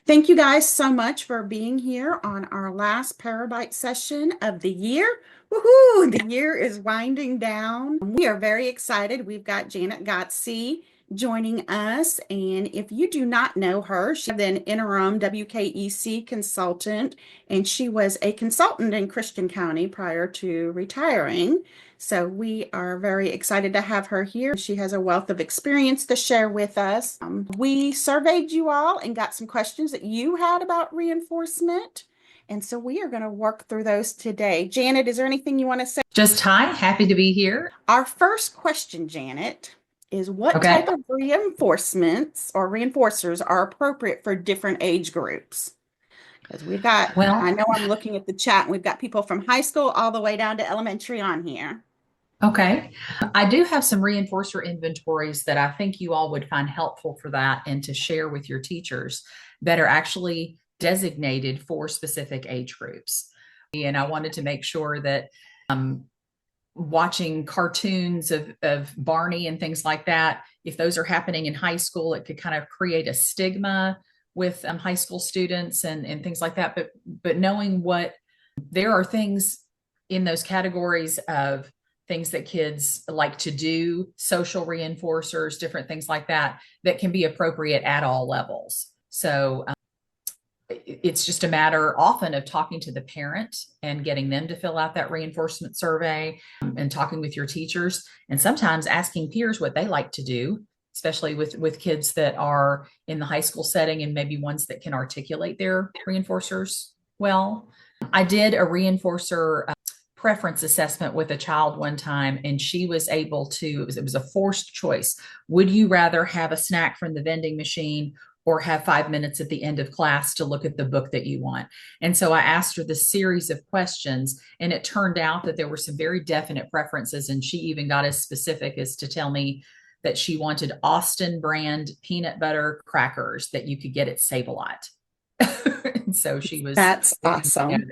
Thank you guys so much for being here on our last Parabyte session of the year. Woohoo! The year is winding down. We are very excited. We've got Janet Gotze joining us. And if you do not know her, she's an interim WKEC consultant, and she was a consultant in Christian County prior to retiring. So we are very excited to have her here. She has a wealth of experience to share with us. We surveyed you all and got some questions that you had about reinforcement. And so we are going to work through those today. Janet, is there anything you want to say? Just hi, happy to be here. Our first question, Janet, is what Okay. type of reinforcements or reinforcers are appropriate for different age groups? Because I Well, know I'm looking at the chat, and we've got people from high school all the way down to elementary on here. okay. I do have some reinforcer inventories that I think you all would find helpful for that and to share with your teachers that are actually designated for specific age groups. And I wanted to make sure that watching cartoons of Barney and things like that, if those are happening in high school, it could kind of create a stigma with high school students and things like that. But knowing what there are things in those categories of things that kids like to do, social reinforcers, different things like that, that can be appropriate at all levels. So it's just a matter often of talking to the parent and getting them to fill out that reinforcement survey and talking with your teachers and sometimes asking peers what they like to do, especially with kids that are in the high school setting and maybe ones that can articulate their reinforcers well. I did a reinforcer preference assessment with a child one time, and she was able to, it was a forced choice. Would you rather have a snack from the vending machine or have 5 minutes at the end of class to look at the book that you want? And so I asked her this series of questions, and it turned out that there were some very definite preferences. And she even got as specific as to tell me that she wanted Austin brand peanut butter crackers that you could get at Save-A-Lot. And so she was That's wanting to know awesome.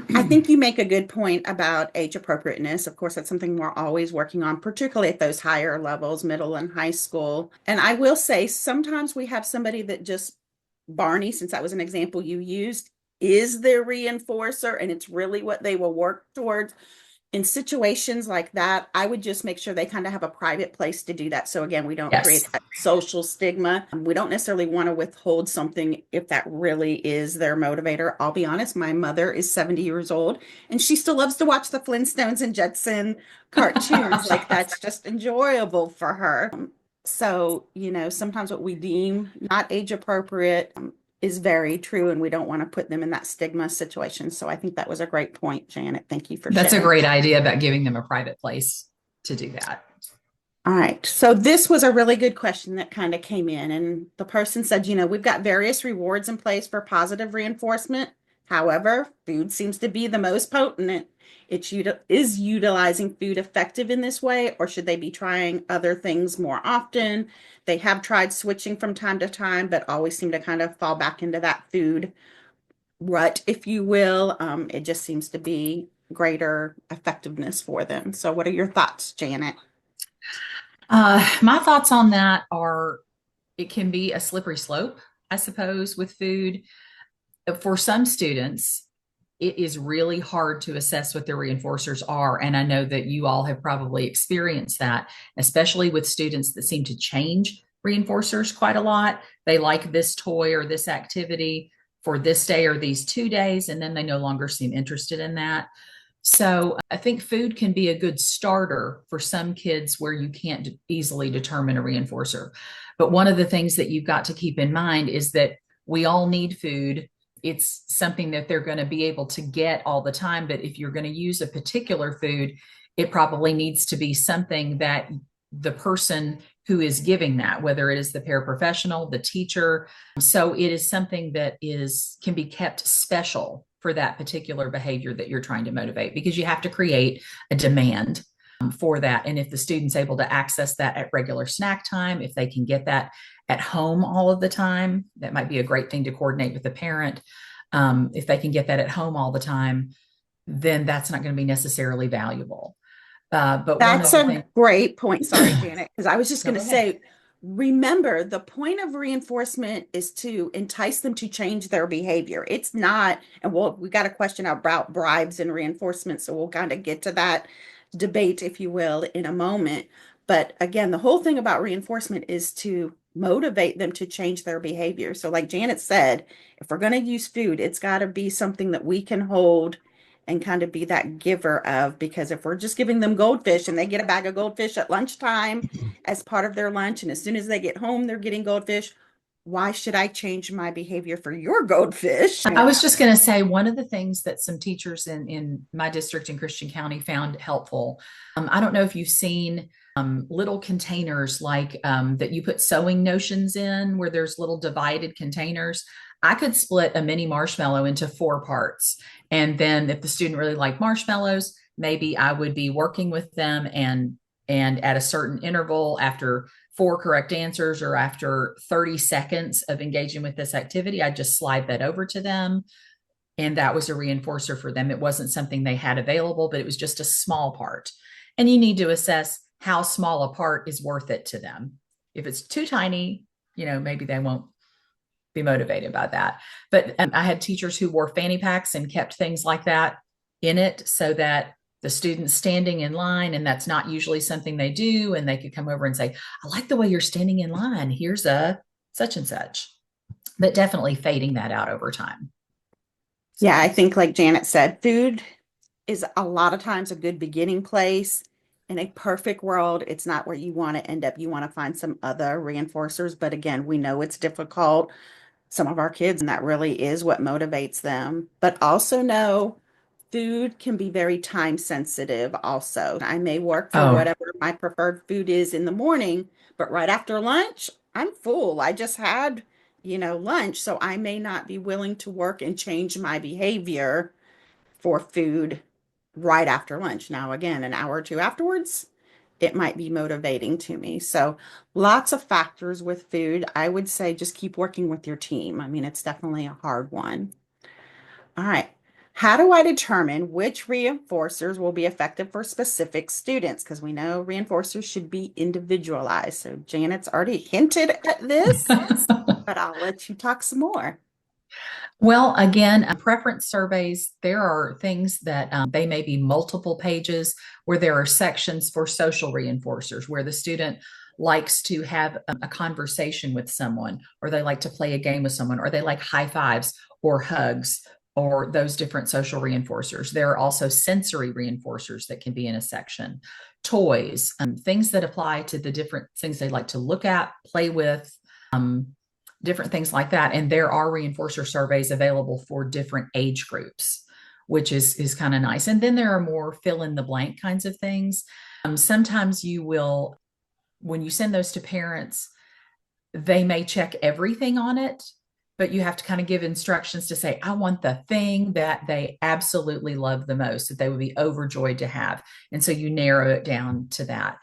I that. think you make a good point about age appropriateness. Of course, that's something we're always working on, particularly at those higher levels, middle and high school. And I will say sometimes we have somebody that just, Barney, since that was an example you used, is their reinforcer, and it's really what they will work towards. In situations like that, I would just make sure they kind of have a private place to do that. So again, we don't create Yes. that social stigma. We don't necessarily want to withhold something if that really is their motivator. I'll be honest, my mother is 70 years old and she still loves to watch the Flintstones and Jetson cartoons. Like that's just enjoyable for her. So, sometimes what we deem not age appropriate is very true, and we don't want to put them in that stigma situation. So I think that was a great point, Janet. Thank you for That's a sharing. great idea about giving them a private place to do that. All right. So this was a really good question that kind of came in, and the person said, we've got various rewards in place for positive reinforcement. However, food seems to be the most potent. Is utilizing food effective in this way, or should they be trying other things more often? They have tried switching from time to time, but always seem to kind of fall back into that food rut, if you will. It just seems to be greater effectiveness for them. So, what are your thoughts, Janet? My thoughts on that are it can be a slippery slope, I suppose, with food. For some students, it is really hard to assess what their reinforcers are. And I know that you all have probably experienced that, especially with students that seem to change reinforcers quite a lot. They like this toy or this activity for this day or these 2 days, and then they no longer seem interested in that. So I think food can be a good starter for some kids where you can't easily determine a reinforcer. But one of the things that you've got to keep in mind is that we all need food. It's something that they're going to be able to get all the time. But if you're going to use a particular food, it probably needs to be something that the person who is giving that, whether it is the paraprofessional, the teacher. So it is something that can be kept special for that particular behavior that you're trying to motivate, because you have to create a demand for that. And if the student's able to access that at regular snack time, if they can get that at home all of the time, that might be a great thing to coordinate with the parent. If they can get that at home all the time, then that's not going to be necessarily valuable. But one That's of the a things, great point. Sorry, Janet, because I was just no, going to go ahead. say Remember, the point of reinforcement is to entice them to change their behavior. It's not, and we got a question about bribes and reinforcement, so we'll kind of get to that debate, if you will, in a moment. But again, the whole thing about reinforcement is to motivate them to change their behavior. So, like Janet said, if we're going to use food, it's got to be something that we can hold and kind of be that giver of, because if we're just giving them goldfish and they get a bag of goldfish at lunchtime as part of their lunch, and as soon as they get home, they're getting goldfish, why should I change my behavior for your goldfish? I was just going to say one of the things that some teachers in my district in Christian County found helpful. I don't know if you've seen little containers like that you put sewing notions in, where there's little divided containers. I could split a mini marshmallow into 4 parts. And then if the student really liked marshmallows, maybe I would be working with them, and at a certain interval, after 4 correct answers or after 30 seconds of engaging with this activity, I just slide that over to them. And that was a reinforcer for them. It wasn't something they had available, but it was just a small part. And you need to assess how small a part is worth it to them. If it's too tiny, maybe they won't be motivated by that. But I had teachers who wore fanny packs and kept things like that in it, so that the students standing in line, and that's not usually something they do, and they could come over and say, I like the way you're standing in line. Here's a such and such. But definitely fading that out over time. Yeah, I think like Janet said, food is a lot of times a good beginning place. In a perfect world, it's not where you want to end up. You want to find some other reinforcers. But again, we know it's difficult. Some of our kids, and that really is what motivates them. But also know food can be very time sensitive also. I may work for Oh, whatever my preferred food is in the morning, but right after lunch, I'm full. I just had, lunch, so I may not be willing to work and change my behavior for food right after lunch. Now, again, an hour or two afterwards, it might be motivating to me. So, lots of factors with food. I would say just keep working with your team. I mean, it's definitely a hard one. All right. How do I determine which reinforcers will be effective for specific students? Because we know reinforcers should be individualized. So Janet's already hinted at this, but I'll let you talk some more. well, again, preference surveys, there are things that they may be multiple pages where there are sections for social reinforcers, where the student likes to have a conversation with someone, or they like to play a game with someone, or they like high fives or hugs, or those different social reinforcers. There are also sensory reinforcers that can be in a section. Toys, things that apply to the different things they like to look at, play with. Different things like that. And there are reinforcer surveys available for different age groups, which is kind of nice. And then there are more fill in the blank kinds of things. Sometimes you will, when you send those to parents, they may check everything on it, but you have to kind of give instructions to say, I want the thing that they absolutely love the most, that they would be overjoyed to have. And so you narrow it down to that.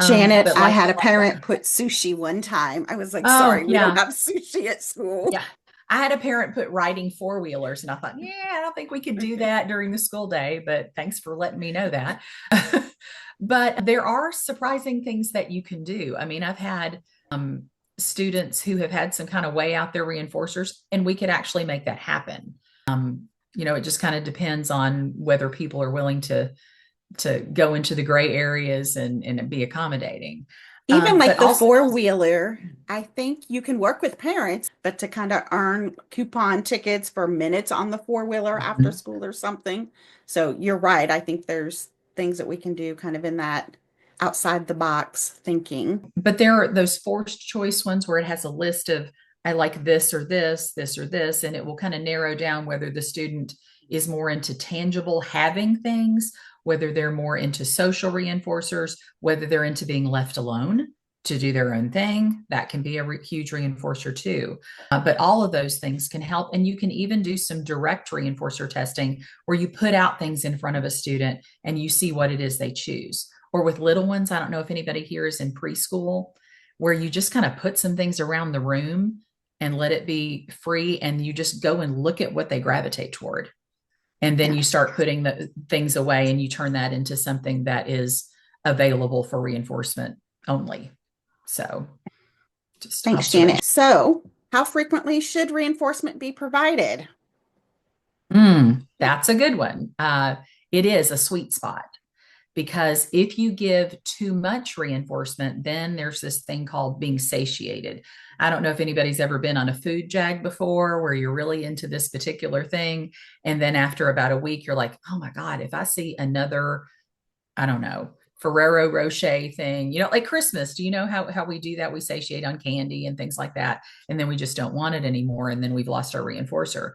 Janet, But I like, had a parent put sushi one time. I was like, oh, sorry, we don't yeah. have sushi at school. Yeah. I had a parent put riding 4-wheelers, and I thought, yeah, I don't think we could do that during the school day, but thanks for letting me know that. But there are surprising things that you can do. I mean, I've had students who have had some kind of way out their reinforcers, and we could actually make that happen. It just kind of depends on whether people are willing to go into the gray areas and be accommodating. Even like But the also, four-wheeler, I think you can work with parents, but to kind of earn coupon tickets for minutes on the four-wheeler after school or something. So you're right. I think there's things that we can do kind of in that outside the box thinking. but there are those forced choice ones where it has a list of, I like this or this or this, and it will kind of narrow down whether the student is more into tangible having things, whether they're more into social reinforcers, whether they're into being left alone to do their own thing. That can be a huge reinforcer too. But all of those things can help. And you can even do some direct reinforcer testing where you put out things in front of a student and you see what it is they choose. Or with little ones, I don't know if anybody here is in preschool, where you just kind of put some things around the room and let it be free, and you just go and look at what they gravitate toward. And then Yeah. you start putting the things away, and you turn that into something that is available for reinforcement only. So Just Thanks, observation. Janet. So, how frequently should reinforcement be provided? That's a good one. It is a sweet spot because if you give too much reinforcement, then there's this thing called being satiated. I don't know if anybody's ever been on a food jag before where you're really into this particular thing. And then after about a week, you're like, oh my God, if I see another, I don't know, Ferrero Rocher thing, like Christmas. Do you know how we do that? We satiate on candy and things like that. And then we just don't want it anymore. And then we've lost our reinforcer.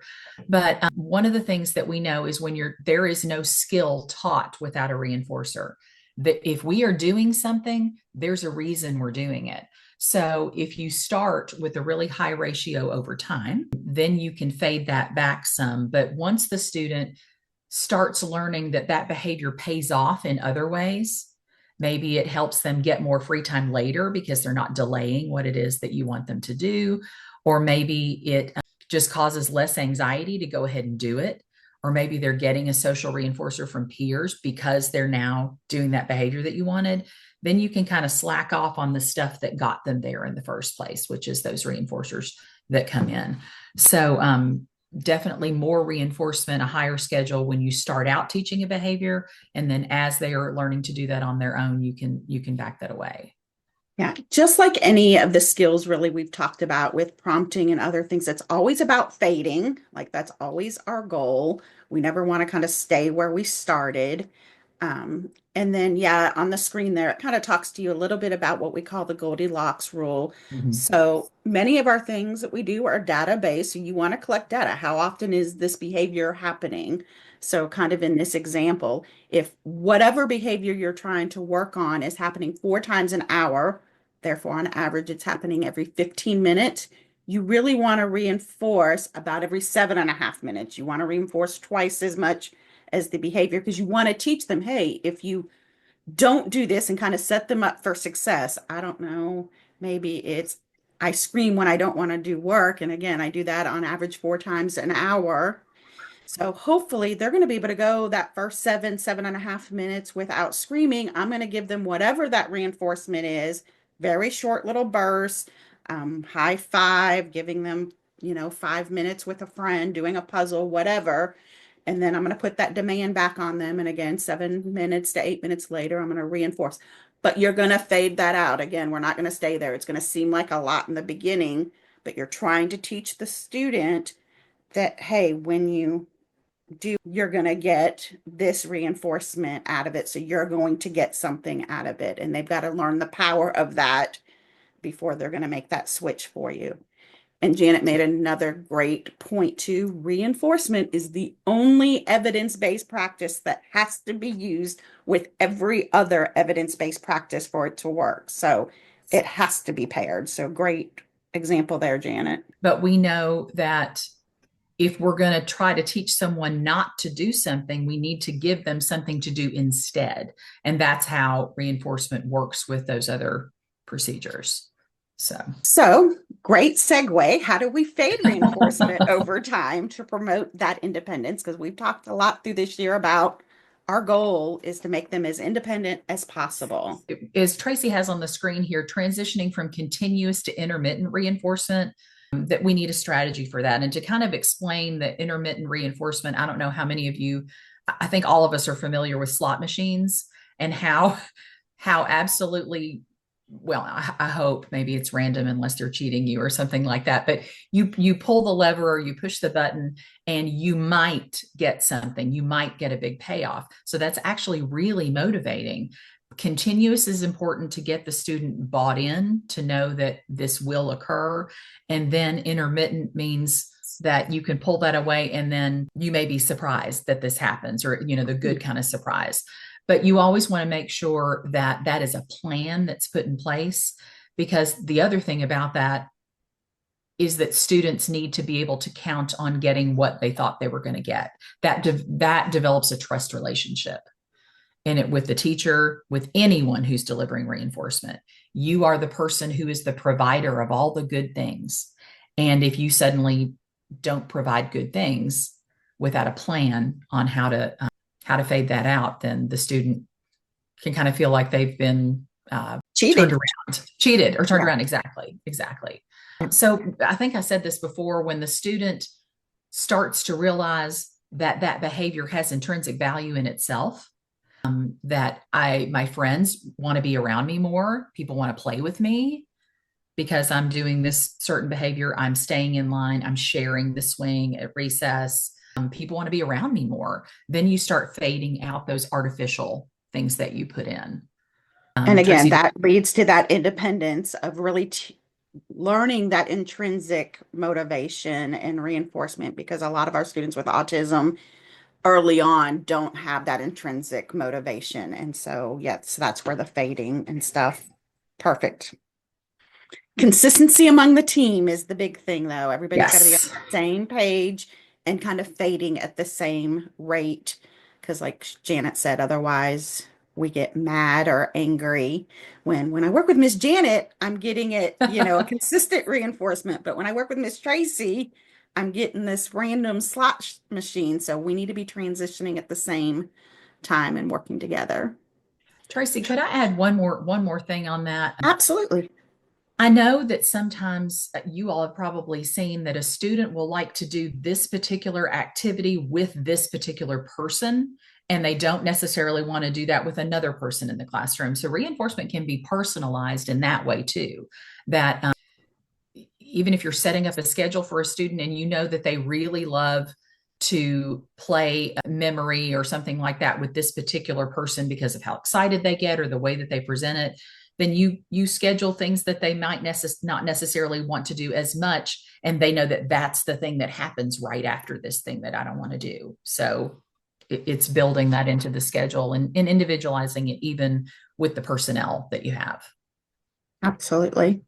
But one of the things that we know is there is no skill taught without a reinforcer. That if we are doing something, there's a reason we're doing it. So if you start with a really high ratio over time, then you can fade that back some. But once the student starts learning that behavior pays off in other ways, maybe it helps them get more free time later because they're not delaying what it is that you want them to do. Or maybe it just causes less anxiety to go ahead and do it. Or maybe they're getting a social reinforcer from peers because they're now doing that behavior that you wanted. Then you can kind of slack off on the stuff that got them there in the first place, which is those reinforcers that come in. So, definitely more reinforcement, a higher schedule when you start out teaching a behavior, and then as they are learning to do that on their own, you can back that away. Yeah, just like any of the skills really we've talked about with prompting and other things, it's always about fading. Like that's always our goal. We never want to kind of stay where we started. And then, yeah, on the screen there, it kind of talks to you a little bit about what we call the Goldilocks rule. Mhm. So many of our things that we do are data-based. So you want to collect data. How often is this behavior happening? So kind of in this example, if whatever behavior you're trying to work on is happening 4 times an hour, therefore on average it's happening every 15 minutes, you really want to reinforce about every 7.5 minutes. You want to reinforce twice as much as the behavior because you want to teach them, hey, if you don't do this and kind of set them up for success. I don't know, maybe it's I scream when I don't want to do work. And again, I do that on average 4 times an hour. So hopefully they're going to be able to go that first 7.5 minutes without screaming. I'm going to give them whatever that reinforcement is, very short little bursts, high five, giving them, 5 minutes with a friend, doing a puzzle, whatever. And then I'm going to put that demand back on them. And again, 7 minutes to 8 minutes later, I'm going to reinforce. But you're going to fade that out. Again, we're not going to stay there. It's going to seem like a lot in the beginning, but you're trying to teach the student that, hey, when you do, you're going to get this reinforcement out of it. So you're going to get something out of it. And they've got to learn the power of that before they're going to make that switch for you. And Janet made another great point too. Reinforcement is the only evidence-based practice that has to be used with every other evidence-based practice for it to work. So it has to be paired. So great example there, Janet. But we know that if we're going to try to teach someone not to do something, we need to give them something to do instead. And that's how reinforcement works with those other procedures. So great segue. How do we fade reinforcement over time to promote that independence? Because we've talked a lot through this year about our goal is to make them as independent as possible. As Tracy has on the screen here, transitioning from continuous to intermittent reinforcement, that we need a strategy for that. And to kind of explain the intermittent reinforcement, I don't know how many of you, I think all of us are familiar with slot machines and how absolutely, well, I hope maybe it's random unless they're cheating you or something like that. But you pull the lever or you push the button and you might get something. You might get a big payoff. So that's actually really motivating. Continuous is important to get the student bought in to know that this will occur. And then intermittent means that you can pull that away and then you may be surprised that this happens, or, the good kind of surprise. But you always want to make sure that that is a plan that's put in place, because the other thing about that is that students need to be able to count on getting what they thought they were going to get. That develops a trust relationship in it with the teacher, with anyone who's delivering reinforcement. You are the person who is the provider of all the good things. And if you suddenly don't provide good things without a plan on how to fade that out, then the student can kind of feel like they've been turned Cheated. around, cheated or turned Yeah. around. Exactly. Exactly. So I think I said this before, when the student starts to realize that that behavior has intrinsic value in itself, that my friends want to be around me more, people want to play with me because I'm doing this certain behavior, I'm staying in line, I'm sharing the swing at recess, people want to be around me more, then you start fading out those artificial things that you put in. And again, Tracy. that leads to that independence of really learning that intrinsic motivation and reinforcement, because a lot of our students with autism early on don't have that intrinsic motivation. And so, yes, that's where the fading and stuff. Perfect. Consistency among the team is the big thing, though. Everybody's got to be on Yes. the same page and kind of fading at the same rate. Because, like Janet said, otherwise we get mad or angry. When I work with Miss Janet, I'm getting it, a consistent reinforcement. But when I work with Miss Tracy, I'm getting this random slot machine. So we need to be transitioning at the same time and working together. Tracy, could I add one more thing on that? Absolutely. I know that sometimes you all have probably seen that a student will like to do this particular activity with this particular person, and they don't necessarily want to do that with another person in the classroom. So reinforcement can be personalized in that way too. That even if you're setting up a schedule for a student and you know that they really love to play memory or something like that with this particular person because of how excited they get or the way that they present it, then you schedule things that they might not necessarily want to do as much, and they know that that's the thing that happens right after this thing that I don't want to do. So it's building that into the schedule and individualizing it even with the personnel that you have. Absolutely.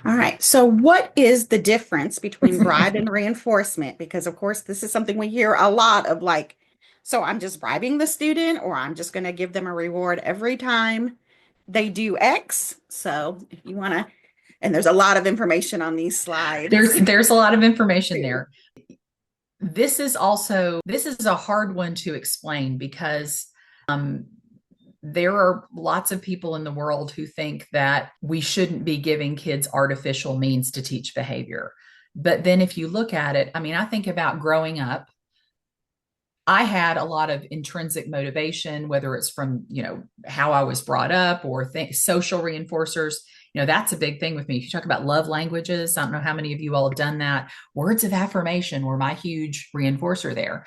All right. So, what is the difference between bribe and reinforcement? Because, of course, this is something we hear a lot of, like, so I'm just bribing the student, or I'm just going to give them a reward every time they do X. So, if you want to, and there's a lot of information on these there's slides there's a lot of information too. there. This is a hard one to explain because um, there are lots of people in the world who think that we shouldn't be giving kids artificial means to teach behavior. But then if you look at it, I mean, I think about growing up, I had a lot of intrinsic motivation, whether it's from, how I was brought up or social reinforcers. That's a big thing with me. If you talk about love languages, I don't know how many of you all have done that. Words of affirmation were my huge reinforcer there.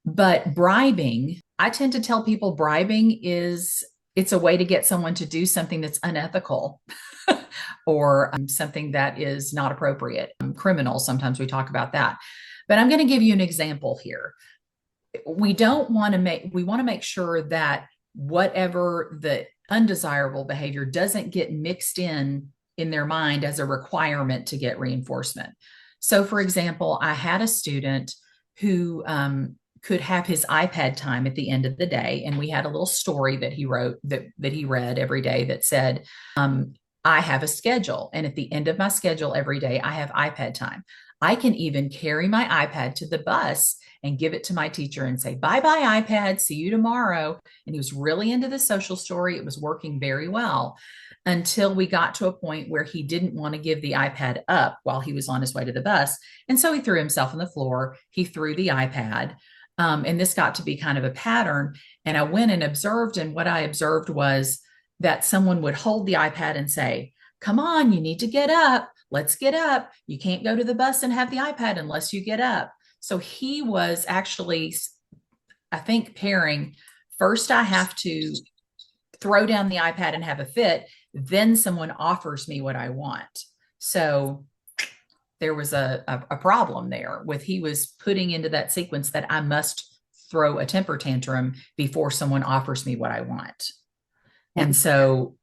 But bribing, I tend to tell people bribing it's a way to get someone to do something that's unethical or something that is not appropriate. Criminal, sometimes we talk about that. But I'm going to give you an example here. We want to make sure that whatever the undesirable behavior doesn't get mixed in their mind as a requirement to get reinforcement. So for example, I had a student who could have his iPad time at the end of the day, and we had a little story that he wrote that he read every day that said, I have a schedule, and at the end of my schedule every day I have iPad time. I can even carry my iPad to the bus and give it to my teacher and say, bye bye, iPad, see you tomorrow. And he was really into the social story. It was working very well until we got to a point where he didn't want to give the iPad up while he was on his way to the bus. And so he threw himself on the floor. He threw the iPad. And this got to be kind of a pattern. And I went and observed. And what I observed was that someone would hold the iPad and say, come on, you need to get up. Let's get up. You can't go to the bus and have the iPad unless you get up. So he was actually, I think, pairing first, I have to throw down the iPad and have a fit, then someone offers me what I want. So there was a problem there with he was putting into that sequence that I must throw a temper tantrum before someone offers me what I want. Yeah. And so,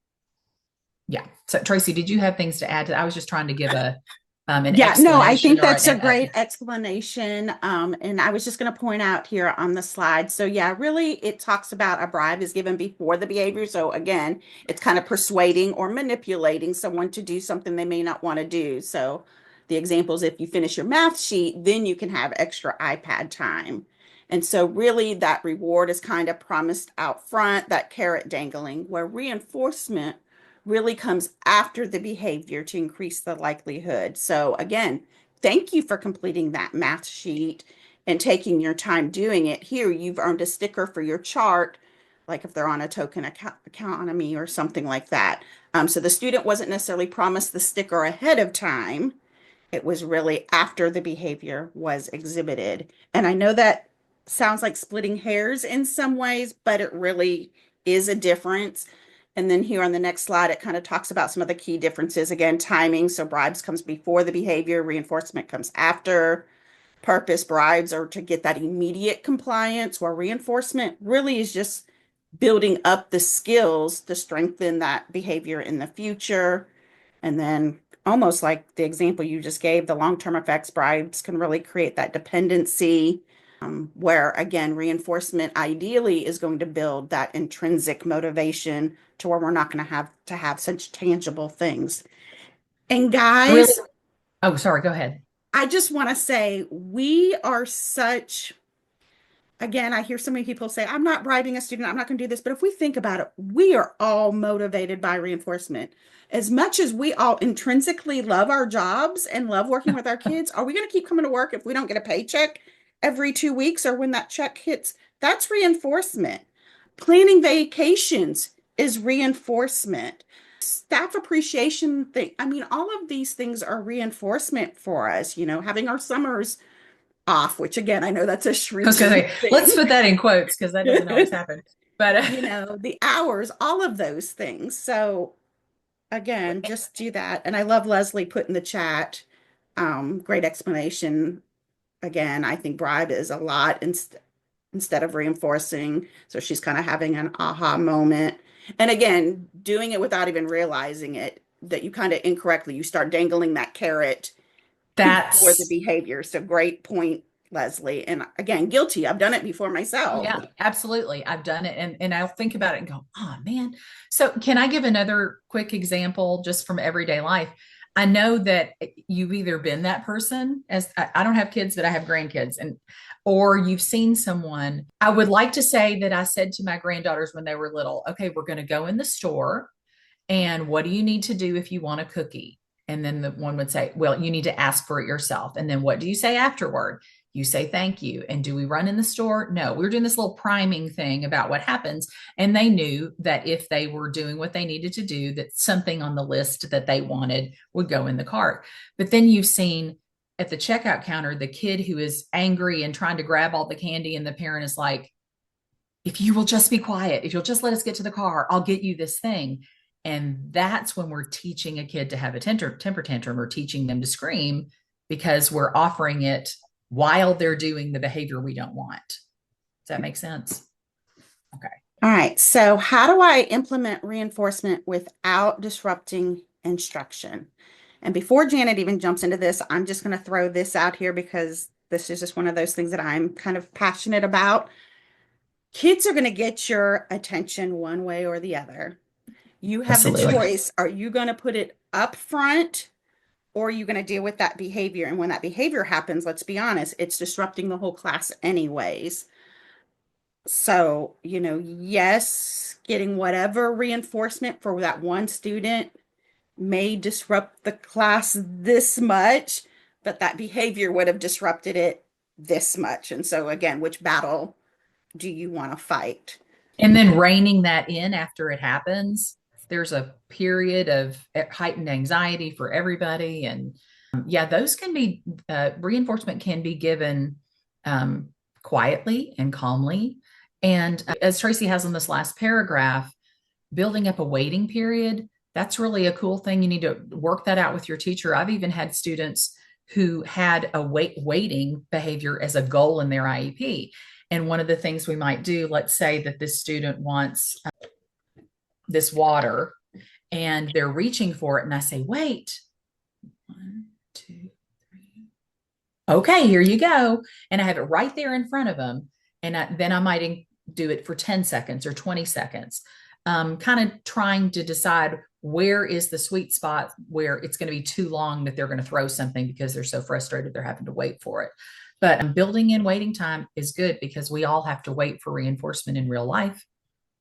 yeah. So Tracy, did you have things to add to that? I was just trying to give an Yeah, no, I explanation think or that's a great explanation. And I was just going to point out here on the slide. So, yeah, really, it talks about a bribe is given before the behavior. So, again, it's kind of persuading or manipulating someone to do something they may not want to do. So, the examples, if you finish your math sheet, then you can have extra iPad time. And so really that reward is kind of promised out front, that carrot dangling, where reinforcement really comes after the behavior to increase the likelihood. So again, thank you for completing that math sheet and taking your time doing it. Here, you've earned a sticker for your chart, like if they're on a token economy or something like that. So the student wasn't necessarily promised the sticker ahead of time. It was really after the behavior was exhibited. And I know that sounds like splitting hairs in some ways, but it really is a difference. And then here on the next slide, it kind of talks about some of the key differences. Again, timing. So bribes comes before the behavior, reinforcement comes after. Purpose, bribes are to get that immediate compliance, where reinforcement really is just building up the skills to strengthen that behavior in the future. And then, almost like the example you just gave, the long-term effects, bribes can really create that dependency, where again, reinforcement ideally is going to build that intrinsic motivation to where we're not going to have such tangible things. And I really, guys, oh, sorry, go ahead. I just want to say we are such, again, I hear so many people say, I'm not bribing a student, I'm not going to do this. But if we think about it, we are all motivated by reinforcement. As much as we all intrinsically love our jobs and love working with our kids, are we going to keep coming to work if we don't get a paycheck every 2 weeks or when that check hits? That's reinforcement. Planning vacations is reinforcement. Staff appreciation thing. I mean, all of these things are reinforcement for us, having our summers off, which again, I know that's a I was going to shrinking say, let's thing. put that in quotes because that doesn't always happen. But The hours, all of those things. So again, just do that. And I love Leslie put in the chat. Great explanation. Again, I think bribe is a lot instead of reinforcing. So she's kind of having an aha moment. And again, doing it without even realizing it, that you kind of incorrectly, you start dangling that carrot before the that's behavior. So great point, Leslie. And again, guilty. I've done it before Oh myself. yeah, absolutely. I've done it and I'll think about it and go, oh man. So can I give another quick example just from everyday life? I know that you've either been that person as I don't have kids, but I have grandkids and or you've seen someone. I would like to say that I said to my granddaughters when they were little, okay, we're going to go in the store and what do you need to do if you want a cookie? And then the one would say, well, you need to ask for it yourself. And then what do you say afterward? You say thank you. And do we run in the store? No, we were doing this little priming thing about what happens. And they knew that if they were doing what they needed to do, that something on the list that they wanted would go in the cart. But then you've seen at the checkout counter, the kid who is angry and trying to grab all the candy, and the parent is like, if you will just be quiet, if you'll just let us get to the car, I'll get you this thing. And that's when we're teaching a kid to have a temper tantrum or teaching them to scream because we're offering it while they're doing the behavior we don't want. Does that make sense? Okay. All right. So, how do I implement reinforcement without disrupting instruction? And before Janet even jumps into this, I'm just going to throw this out here because this is just one of those things that I'm kind of passionate about. Kids are going to get your attention one way or the other. You have the Absolutely. choice. Are you going to put it up front or are you going to deal with that behavior? And when that behavior happens, let's be honest, it's disrupting the whole class anyways. So, yes, getting whatever reinforcement for that one student may disrupt the class this much, but that behavior would have disrupted it this much. And so, again, which battle do you want to fight? And then reining that in after it happens, there's a period of heightened anxiety for everybody. And yeah, those can be reinforcement can be given quietly and calmly. And as Tracy has in this last paragraph, building up a waiting period, that's really a cool thing. You need to work that out with your teacher. I've even had students who had a waiting behavior as a goal in their IEP. And one of the things we might do, let's say that this student wants this water and they're reaching for it. And I say, wait, 1, 2, 3. Okay, here you go. And I have it right there in front of them. And then I might do it for 10 seconds or 20 seconds, kind of trying to decide where is the sweet spot where it's going to be too long that they're going to throw something because they're so frustrated they're having to wait for it. But building in waiting time is good because we all have to wait for reinforcement in real life,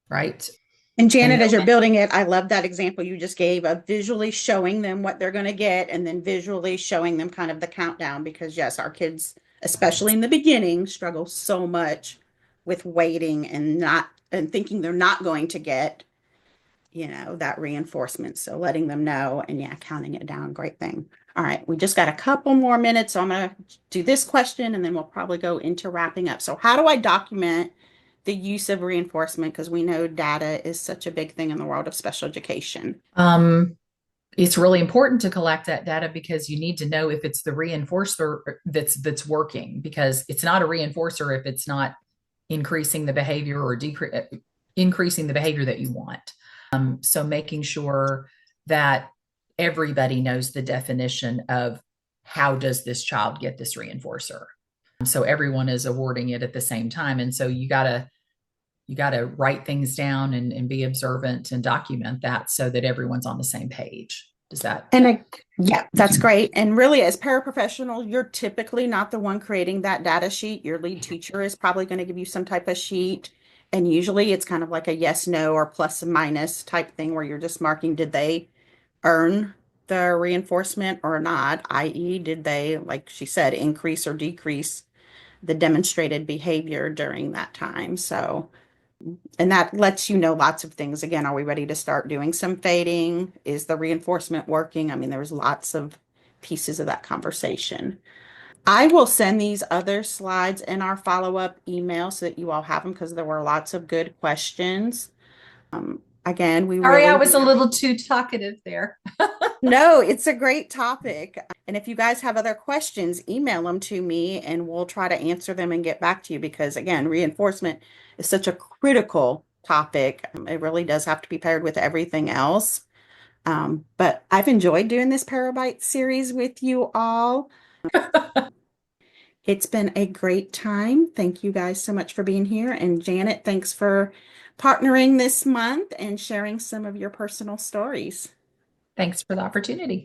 right? And And Janet, as you're building it, I love that example you just gave of visually showing them what they're going to get and then visually showing them kind of the countdown because yes, our kids, especially in the beginning, struggle so much with waiting and not and thinking they're not going to get, that reinforcement. So letting them know and yeah, counting it down, great thing. All right, we just got a couple more minutes. So I'm going to do this question and then we'll probably go into wrapping up. So how do I document the use of reinforcement? Because we know data is such a big thing in the world of special education. It's really important to collect that data because you need to know if it's the reinforcer that's working, because it's not a reinforcer if it's not increasing the behavior or increasing the behavior that you want. So making sure that everybody knows the definition of how does this child get this reinforcer. So everyone is awarding it at the same time. And so you got to write things down and be observant and document that so that everyone's on the same page. Does that? Yeah, that's great. And really, as paraprofessionals, you're typically not the one creating that data sheet. Your lead teacher is probably going to give you some type of sheet. And usually it's kind of like a yes, no, or plus and minus type thing where you're just marking, did they earn the reinforcement or not? I.e., did they, like she said, increase or decrease the demonstrated behavior during that time? So, and that lets you know lots of things. Again, are we ready to start doing some fading? Is the reinforcement working? I mean, there's lots of pieces of that conversation. I will send these other slides in our follow-up email so that you all have them because there were lots of good questions. Again, we Sorry, I really was a little too talkative there. no, it's a great topic. And if you guys have other questions, email them to me and we'll try to answer them and get back to you because, again, reinforcement is such a critical topic. It really does have to be paired with everything else. But I've enjoyed doing this Parabyte series with you all. It's been a great time. Thank you guys so much for being here. And Janet, thanks for partnering this month and sharing some of your personal stories. Thanks for the opportunity.